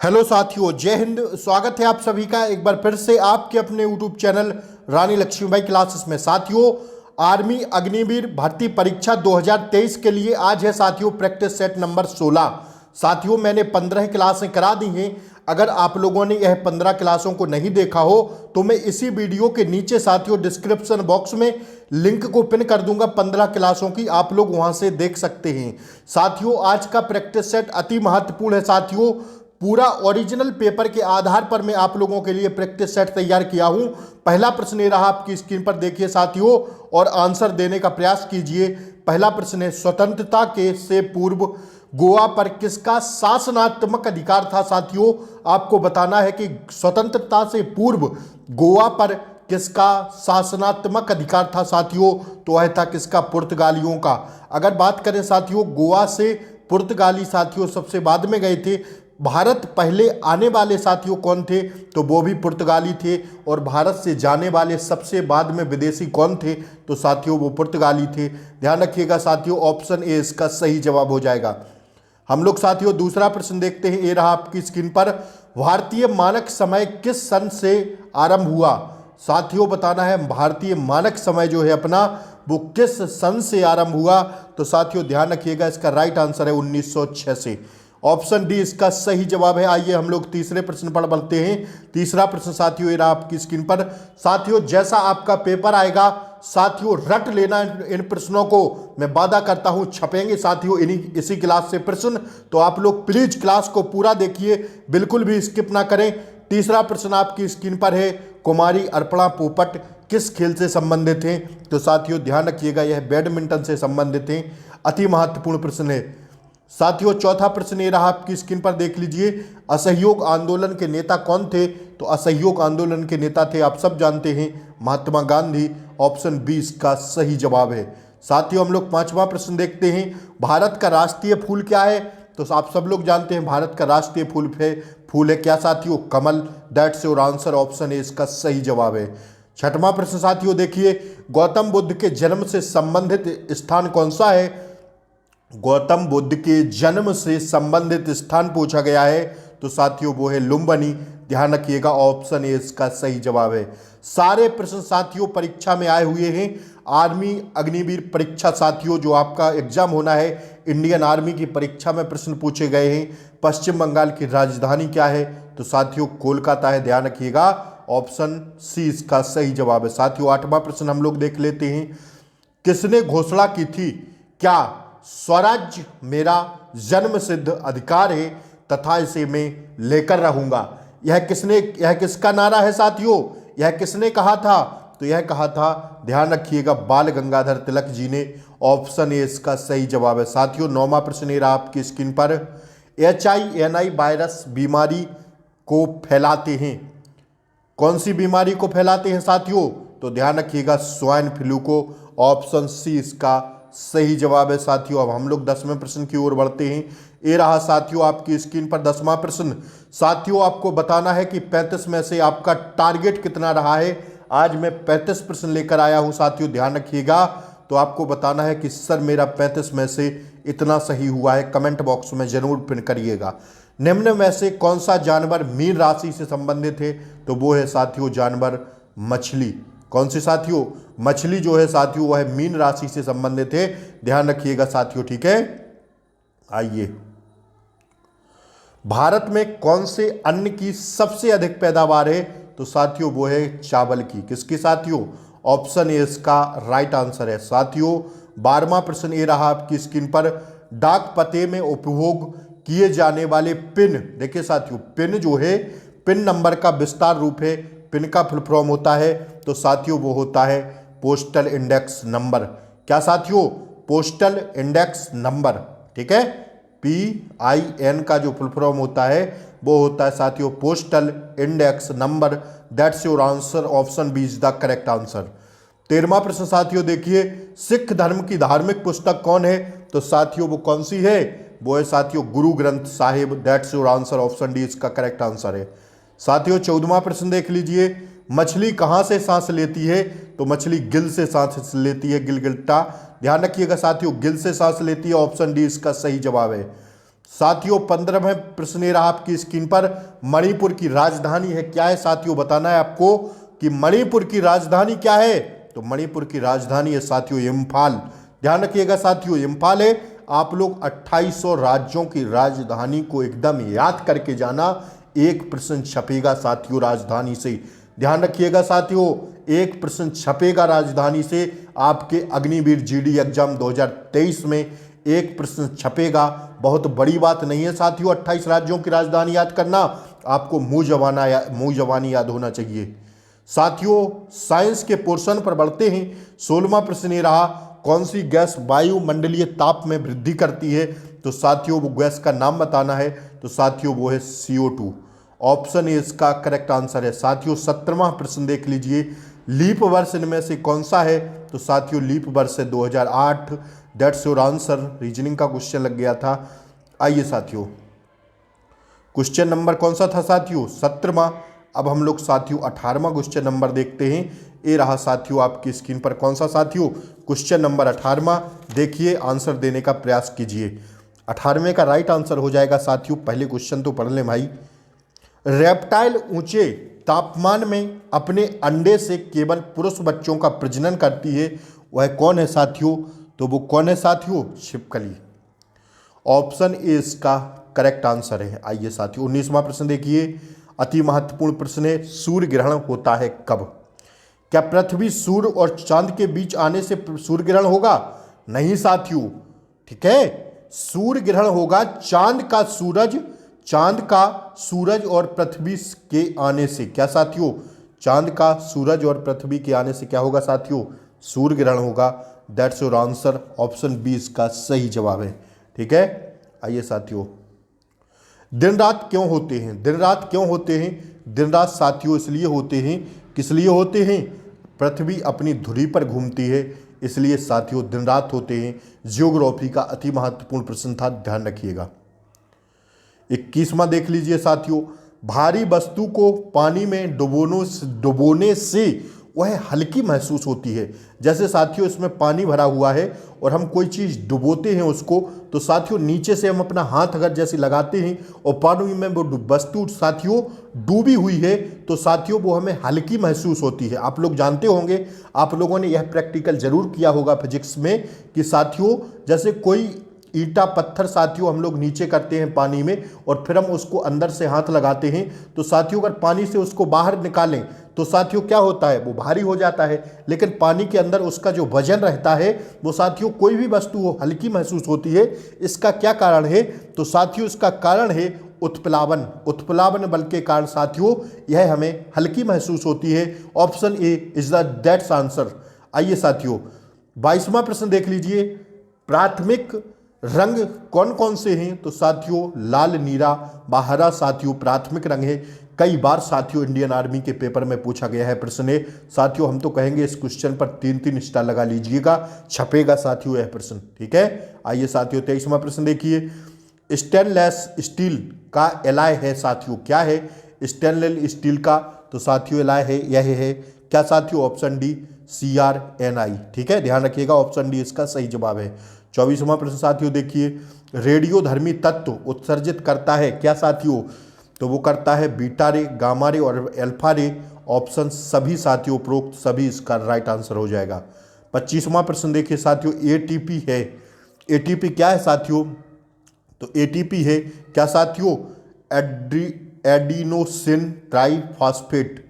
Hello साथियों, जय हिंद। स्वागत है आप सभी का एक बार फिर से आपके अपने यूट्यूब चैनल रानी लक्ष्मीबाई क्लासेस में। साथियों, आर्मी अग्निवीर भर्ती परीक्षा 2023 के लिए आज है साथियों प्रैक्टिस सेट नंबर 16। साथियों, मैंने 15 क्लासें करा दी हैं। अगर आप लोगों ने यह 15 क्लासों को नहीं देखा हो तो मैं इसी वीडियो के नीचे साथियों डिस्क्रिप्शन बॉक्स में लिंक को पिन कर दूंगा 15 क्लासों की, आप लोग वहां से देख सकते हैं। साथियों, आज का प्रैक्टिस सेट अति महत्वपूर्ण है। साथियों, पूरा ओरिजिनल पेपर के आधार पर मैं आप लोगों के लिए प्रैक्टिस सेट तैयार किया हूं। पहला प्रश्न ये रहा, आपकी स्क्रीन पर देखिए साथियों और आंसर देने का प्रयास कीजिए। पहला प्रश्न है, स्वतंत्रता के से पूर्व गोवा पर किसका शासनात्मक अधिकार था। साथियों, आपको बताना है कि स्वतंत्रता से पूर्व गोवा पर किसका शासनात्मक अधिकार था। साथियों, तो वह था किसका, पुर्तगालियों का। अगर बात करें साथियों, गोवा से पुर्तगाली साथियों सबसे बाद में गए थे। भारत पहले आने वाले साथियों कौन थे, तो वो भी पुर्तगाली थे। और भारत से जाने वाले सबसे बाद में विदेशी कौन थे, तो साथियों वो पुर्तगाली थे। ध्यान रखिएगा साथियों, ऑप्शन ए इसका सही जवाब हो जाएगा। हम लोग साथियों दूसरा प्रश्न देखते हैं। ये रहा आपकी स्क्रीन पर, भारतीय मानक समय किस सन से आरंभ हुआ। साथियों, बताना है भारतीय मानक समय जो है अपना वो किस सन से आरंभ हुआ। तो साथियों ध्यान रखिएगा, इसका राइट आंसर है 1906 से। ऑप्शन डी इसका सही जवाब है। आइए हम लोग तीसरे प्रश्न पर बढ़ते हैं। तीसरा प्रश्न साथियों ये रहा आपकी स्क्रीन पर। साथियों, जैसा आपका पेपर आएगा साथियों रट लेना इन प्रश्नों को, मैं वादा करता हूं छपेंगे साथियों इसी क्लास से प्रश्न। तो आप लोग प्लीज क्लास को पूरा देखिए, बिल्कुल भी स्किप ना करें। तीसरा प्रश्न आपकी स्क्रीन पर है, कुमारी अर्पणा पोपट किस खेल से संबंधित हैं। तो साथियों ध्यान रखिएगा, यह बैडमिंटन से संबंधित है। अति महत्वपूर्ण प्रश्न है। साथियों, चौथा प्रश्न ये रहा आपकी स्क्रीन पर, देख लीजिए। असहयोग आंदोलन के नेता कौन थे। तो असहयोग आंदोलन के नेता थे, आप सब जानते हैं, महात्मा गांधी। ऑप्शन बी इसका सही जवाब है। साथियों, हम लोग पांचवा प्रश्न देखते हैं। भारत का राष्ट्रीय फूल क्या है। तो आप सब लोग जानते हैं भारत का राष्ट्रीय फूल है क्या साथियों, कमल। That's your answer, option A इसका सही जवाब है। छठवां प्रश्न साथियों देखिए, गौतम बुद्ध के जन्म से संबंधित स्थान कौन सा है। गौतम बुद्ध के जन्म से संबंधित स्थान पूछा गया है, तो साथियों वो है लुम्बिनी। ध्यान रखिएगा, ऑप्शन ए इसका सही जवाब है। सारे प्रश्न साथियों परीक्षा में आए हुए हैं। आर्मी अग्निवीर परीक्षा साथियों जो आपका एग्जाम होना है, इंडियन आर्मी की परीक्षा में प्रश्न पूछे गए हैं। पश्चिम बंगाल की राजधानी क्या है, तो साथियों कोलकाता है। ध्यान रखिएगा, ऑप्शन सी इसका सही जवाब है। साथियों, आठवां प्रश्न हम लोग देख लेते हैं। किसने घोषणा की थी, क्या स्वराज्य मेरा जन्म सिद्ध अधिकार है तथा इसे मैं लेकर रहूंगा। यह किसका नारा है साथियों, यह किसने कहा था। तो यह कहा था, ध्यान रखिएगा, बाल गंगाधर तिलक जी ने। ऑप्शन ए इसका सही जवाब है। साथियों, नौवां प्रश्न ये रहा आपकी स्क्रीन पर। HINI वायरस बीमारी को फैलाते हैं, कौन सी बीमारी को फैलाते हैं साथियों। तो ध्यान रखिएगा, स्वाइन फ्लू को। ऑप्शन सी इसका सही जवाब है। साथियों, अब हम लोग 10वें प्रश्न की ओर बढ़ते हैं। ये रहा साथियों आपकी स्क्रीन पर 10वां प्रश्न। साथियों, आपको बताना है कि 35 में से आपका टारगेट कितना रहा है। आज मैं 35 प्रश्न लेकर आया हूं साथियों, ध्यान रखिएगा। तो आपको बताना है कि सर मेरा 35 में से इतना सही हुआ है, कमेंट बॉक्स में जरूर पिन करिएगा। निम्न में से कौन सा जानवर मीन राशि से संबंधित है। तो वो है साथियों जानवर मछली। कौन सी साथियों, मछली जो है साथियों वह मीन राशि से संबंधित है। ध्यान रखिएगा साथियों, ठीक है। आइए, भारत में कौन से अन्न की सबसे अधिक पैदावार है। तो साथियों वो है चावल की। किसकी साथियों, ऑप्शन ए इसका राइट आंसर है। साथियों, 12वां प्रश्न ये रहा आपकी स्क्रीन पर। डाक पते में उपभोग किए जाने वाले पिन, देखिए साथियों पिन जो है, पिन नंबर का विस्तार रूप है। पिन का फुल फॉर्म होता है, तो साथियों वो होता है पोस्टल इंडेक्स नंबर। क्या साथियों, पोस्टल इंडेक्स नंबर, ठीक है। PIN का जो फुल फॉर्म होता है वो होता है साथियों postal index number. That's your answer, option B is the correct answer. 13वां प्रश्न साथियों देखिए, सिख धर्म की धार्मिक पुस्तक कौन है। तो साथियों वो कौन सी है, वो है साथियों Guru Granth Sahib. That's your answer, option D इसका करेक्ट आंसर है। साथियों, 14वां प्रश्न देख लीजिए, मछली कहां से सांस लेती है। तो मछली गिल से सांस लेती है, गिलगिल्टा। ध्यान रखिएगा साथियों, गिल से सांस लेती है। ऑप्शन डी इसका सही जवाब है। साथियों 15वें प्रश्न ये रहा आपकी स्क्रीन पर, मणिपुर की राजधानी है क्या है साथियों, बताना है आपको कि मणिपुर की राजधानी क्या है। तो मणिपुर की राजधानी है साथियों इम्फाल। ध्यान रखिएगा साथियों, इम्फाल है। आप लोग 2800 राज्यों की राजधानी को एकदम याद करके जाना, एक प्रश्न छपेगा साथियों राजधानी से। ध्यान रखिएगा साथियों, एक प्रश्न छपेगा राजधानी से। आपके अग्निवीर जीडी एग्जाम 2023 में एक प्रश्न छपेगा। बहुत बड़ी बात नहीं है साथियों 28 राज्यों की राजधानी याद करना, आपको मुंह जबानी याद होना चाहिए। साथियों साइंस के पोर्शन पर बढ़ते हैं। 16वां प्रश्न ये रहा, कौन सी गैस वायुमंडलीय ताप में वृद्धि करती है। तो साथियों वो गैस का नाम बताना है। तो साथियों वो है CO2। ऑप्शन ए इसका करेक्ट आंसर है। साथियों 17वां प्रश्न देख लीजिए, लीप वर्ष इनमें से कौन सा है। तो साथियों लीप वर्ष है 2008। That's your answer. रीजनिंग का क्वेश्चन लग गया था। आइए साथियों, क्वेश्चन नंबर कौन सा था साथियों, 17वां। अब हम लोग साथियों 18वां क्वेश्चन नंबर देखते हैं। ये रहा साथियों आपकी स्क्रीन पर, कौन सा साथियों, क्वेश्चन नंबर 18वां। देखिए आंसर देने का प्रयास कीजिए। 18वें का राइट आंसर हो जाएगा साथियों, पहले क्वेश्चन तो पढ़ लें भाई। रेप्टाइल ऊंचे तापमान में अपने अंडे से केवल पुरुष बच्चों का प्रजनन करती है, वह कौन है साथियों। तो वो कौन है साथियों, छिपकली। ऑप्शन ए इसका करेक्ट आंसर है। आइए साथियों 19वां प्रश्न देखिए, अति महत्वपूर्ण प्रश्न है, सूर्य ग्रहण होता है कब। क्या पृथ्वी सूर्य और चांद के बीच आने से सूर्य ग्रहण होगा। नहीं साथियों, ठीक है, सूर्य ग्रहण होगा चांद का सूरज और पृथ्वी के आने से। क्या साथियों, चांद का सूरज और पृथ्वी के आने से क्या होगा साथियों, सूर्य ग्रहण होगा। That's your answer. Option B इसका सही जवाब है। ठीक है, आइए साथियों, दिन रात क्यों होते हैं। दिन रात क्यों होते हैं, दिन रात साथियों इसलिए होते हैं, किस लिए होते हैं, पृथ्वी अपनी धुरी पर घूमती है, इसलिए साथियों दिन रात होते हैं। जियोग्राफी का अति महत्वपूर्ण प्रश्न था, ध्यान रखिएगा। 21वां देख लीजिए साथियों, भारी वस्तु को पानी में डुबोने से वह हल्की महसूस होती है। जैसे साथियों इसमें पानी भरा हुआ है और हम कोई चीज़ डुबोते हैं उसको, तो साथियों नीचे से हम अपना हाथ अगर जैसे लगाते हैं और पानी में वो वस्तु साथियों डूबी हुई है, तो साथियों वो हमें हल्की महसूस होती है। आप लोग जानते होंगे, आप लोगों ने यह प्रैक्टिकल जरूर किया होगा फिजिक्स में, कि साथियों जैसे कोई ईंटा पत्थर साथियों हम लोग नीचे करते हैं पानी में और फिर हम उसको अंदर से हाथ लगाते हैं, तो साथियों अगर पानी से उसको बाहर निकालें तो साथियों क्या होता है, वो भारी हो जाता है। लेकिन पानी के अंदर उसका जो वजन रहता है वो साथियों कोई भी वस्तु हो हल्की महसूस होती है। इसका क्या कारण है, तो साथियों इसका कारण है उत्प्लावन बल के कारण साथियों यह हमें हल्की महसूस होती है। Option A is the that's answer. आइए साथियों 22वां प्रश्न देख लीजिए, प्राथमिक रंग कौन कौन से हैं। तो साथियों लाल, नीला, हरा साथियों प्राथमिक रंग है। कई बार साथियों इंडियन आर्मी के पेपर में पूछा गया है प्रश्न है। साथियों हम तो कहेंगे इस क्वेश्चन पर 3-3 स्टार लगा लीजिएगा, छपेगा साथियों यह प्रश्न। ठीक है, आइए साथियों 23वां प्रश्न देखिए, स्टेनलेस स्टील का एलॉय है साथियों, क्या है स्टेनलेस स्टील का। तो साथियों एलॉय है यह है क्या साथियों, ऑप्शन डी CrNi। ठीक है, ध्यान रखिएगा, ऑप्शन डी इसका सही जवाब है। 24वां प्रश्न साथियों देखिए, रेडियोधर्मी तत्व उत्सर्जित करता है क्या साथियों। तो वो करता है बीटा रे, गामा रे और अल्फा रे। ऑप्शन सभी साथियों उपरोक्त सभी इसका राइट आंसर हो जाएगा। 25वां प्रश्न देखिए साथियों, ATP है। ATP क्या है साथियों, तो ATP है क्या साथियों, एडिनोसिन ट्राइफॉस्फेट।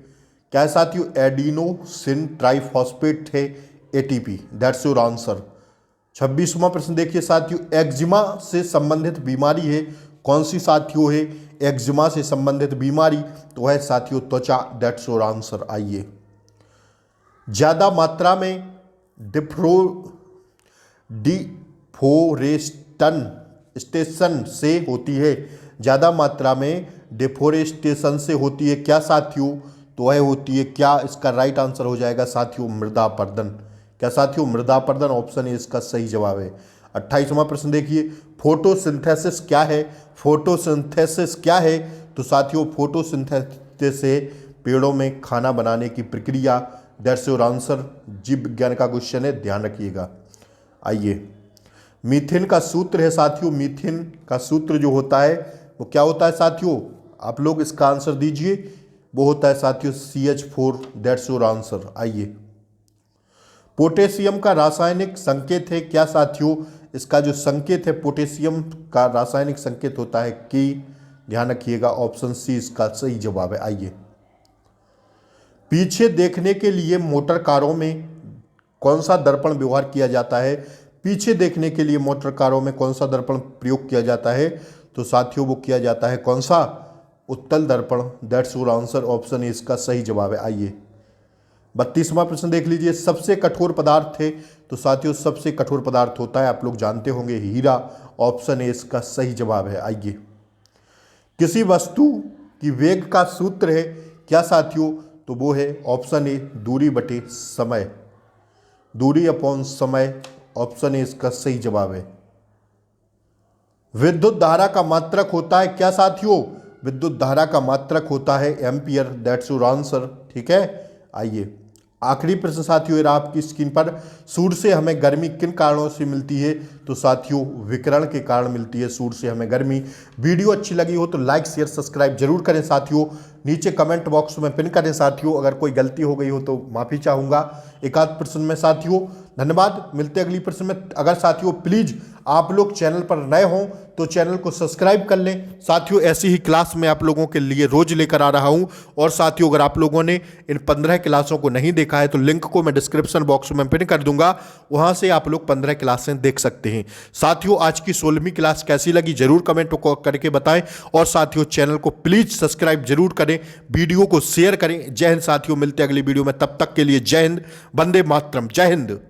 क्या है साथियों, एडिनोसिन ट्राइफॉस्फेट है ATP। That's your answer. 26वां प्रश्न देखिए साथियों, एक्जिमा से संबंधित बीमारी है कौन सी साथियों है, एक्जिमा से संबंधित बीमारी तो है साथियों त्वचा। That's your answer. आइए, ज्यादा मात्रा में डिफोरेस्टेशन से होती है, ज्यादा मात्रा में डिफोरेस्टेशन से होती है क्या साथियों, तो वह होती है क्या, इसका राइट आंसर हो जाएगा साथियों मृदापर्दन। क्या साथियों, मृदापर्दन। ऑप्शन ए इसका सही जवाब है। 28वां प्रश्न देखिए, फोटोसिंथेसिस क्या है। फोटोसिंथेसिस क्या है, तो साथियों फोटोसिंथेसिस से पेड़ों में खाना बनाने की प्रक्रिया। That's your answer. जीव विज्ञान का क्वेश्चन है, ध्यान रखिएगा। आइए मीथेन का सूत्र है साथियों, मीथेन का सूत्र जो होता है वो क्या होता है साथियों, आप लोग इसका आंसर दीजिए। वो होता है साथियों CH4, दैट्स योर आंसर। आइए, पोटेशियम का रासायनिक संकेत है क्या साथियों, इसका जो संकेत है पोटेशियम का रासायनिक संकेत होता है कि, ध्यान रखिएगा ऑप्शन सी इसका सही जवाब है। आइए, पीछे देखने के लिए मोटर कारों में कौन सा दर्पण व्यवहार किया जाता है, पीछे देखने के लिए मोटर कारों में कौन सा दर्पण प्रयोग किया जाता है, तो साथियों वो किया जाता है कौन सा, उत्तल दर्पण, that's your answer, option A इसका सही जवाब है। आइए, 32वां प्रश्न देख लीजिए, सबसे कठोर पदार्थ है, तो साथियों सबसे कठोर पदार्थ होता है, आप लोग जानते होंगे, हीरा, ऑप्शन ए इसका सही जवाब है। आइए, किसी वस्तु की वेग का सूत्र है क्या साथियों, तो वो है ऑप्शन ए दूरी बटे समय, दूरी अपॉन समय, ऑप्शन ए इसका सही जवाब है। विद्युत धारा का मात्रक होता है क्या साथियों, विद्युत धारा का मात्रक होता है एम्पियर, दैट्स योर आंसर। ठीक है, आइए आखिरी प्रश्न साथियों रहा आपकी स्क्रीन पर, सूर्य से हमें गर्मी किन कारणों से मिलती है, तो साथियों विकिरण के कारण मिलती है सूर्य से हमें गर्मी। वीडियो अच्छी लगी हो तो लाइक शेयर सब्सक्राइब जरूर करें साथियों, नीचे कमेंट बॉक्स में पिन करें साथियों, अगर कोई गलती हो गई हो तो माफ़ी चाहूँगा एक आध प्रश्न में साथियों। धन्यवाद, मिलते अगली प्रश्न में। अगर साथियों प्लीज़ आप लोग चैनल पर नए हों तो चैनल को सब्सक्राइब कर लें साथियों, ऐसी ही क्लास मैं आप लोगों के लिए रोज लेकर आ रहा हूं। और साथियों अगर आप लोगों ने इन 15 क्लासों को नहीं देखा है तो लिंक को मैं डिस्क्रिप्शन बॉक्स में पिन कर दूंगा, वहां से आप लोग 15 क्लासें देख सकते हैं। साथियों आज की 16वीं क्लास कैसी लगी जरूर कमेंट करके बताएं, और साथियों चैनल को प्लीज सब्सक्राइब जरूर करें, वीडियो को शेयर करें। जय हिंद साथियों, मिलते अगली वीडियो में, तब तक के लिए जय हिंद, वंदे मातरम, जय हिंद।